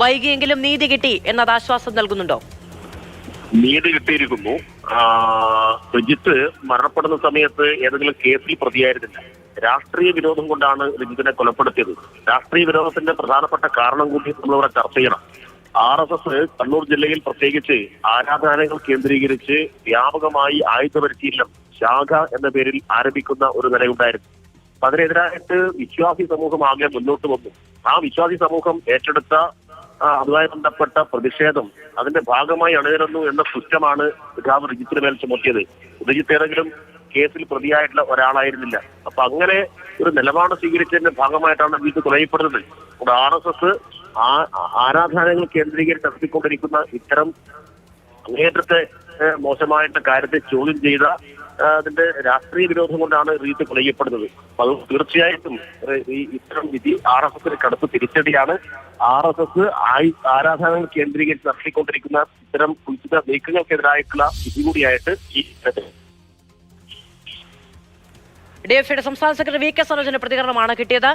വൈകിയെങ്കിലും നീതി കിട്ടി എന്നത് ആശ്വാസം നൽകുന്നുണ്ടോ? നീതി കിട്ടിയിരിക്കുന്നു. റിജിത്ത് മരണപ്പെടുന്ന സമയത്ത് ഏതെങ്കിലും കേസിൽ പ്രതിയായിരുന്നില്ല. രാഷ്ട്രീയ വിരോധം കൊണ്ടാണ് റിജിത്തിനെ കൊലപ്പെടുത്തിയത്. രാഷ്ട്രീയ വിരോധത്തിന്റെ പ്രധാനപ്പെട്ട കാരണം കൂടി നമ്മളിവിടെ ചർച്ച ചെയ്യണം. RSS കണ്ണൂർ ജില്ലയിൽ പ്രത്യേകിച്ച് ആരാധനാലയങ്ങൾ കേന്ദ്രീകരിച്ച് വ്യാപകമായി ആയുധ പരിശീലനം ശാഖ എന്ന പേരിൽ ആരംഭിക്കുന്ന ഒരു നിലയുണ്ടായിരുന്നു. അപ്പൊ അതിനെതിരായിട്ട് വിശ്വാസി സമൂഹം ആകെ മുന്നോട്ട് വന്നു. ആ വിശ്വാസി സമൂഹം ഏറ്റെടുത്ത അതുമായി ബന്ധപ്പെട്ട പ്രതിഷേധം അതിന്റെ ഭാഗമായി അണിനിരന്നു എന്ന കുറ്റമാണ് പിതാവ് റിജിത്തിന് മേൽ ചുമത്തിയത്. റിജിത്ത് ഏതെങ്കിലും കേസിൽ പ്രതിയായിട്ടുള്ള ഒരാളായിരുന്നില്ല. അപ്പൊ അങ്ങനെ ഒരു നിലപാട് സ്വീകരിച്ചതിന്റെ ഭാഗമായിട്ടാണ് റിജിത്ത് കൊലയപ്പെടുന്നത്. RSS ആരാധനാലയങ്ങൾ കേന്ദ്രീകരിച്ച് നടത്തിക്കൊണ്ടിരിക്കുന്ന ഇത്തരം അങ്ങേറ്റത്തെ മോശമായിട്ട് കാര്യത്തെ ചോദ്യം ചെയ്ത അതിന്റെ രാഷ്ട്രീയ വിരോധം കൊണ്ടാണ് റിജിത്ത് കൊലയപ്പെടുന്നത്. അപ്പൊ അത് തീർച്ചയായിട്ടും ഇത്തരം വിധി RSS കടുത്ത തിരിച്ചടിയാണ്. RSS ആരാധനാലയങ്ങൾ കേന്ദ്രീകരിച്ച് നടത്തിക്കൊണ്ടിരിക്കുന്ന ഇത്തരം കുൽസിത നീക്കങ്ങൾക്കെതിരായിട്ടുള്ള വിധി കൂടിയായിട്ട് ഈ DFIയുടെ സംസ്ഥാന സെക്രട്ടറി VK സനോജിന്റെ പ്രതികരണമാണ് കിട്ടിയത്.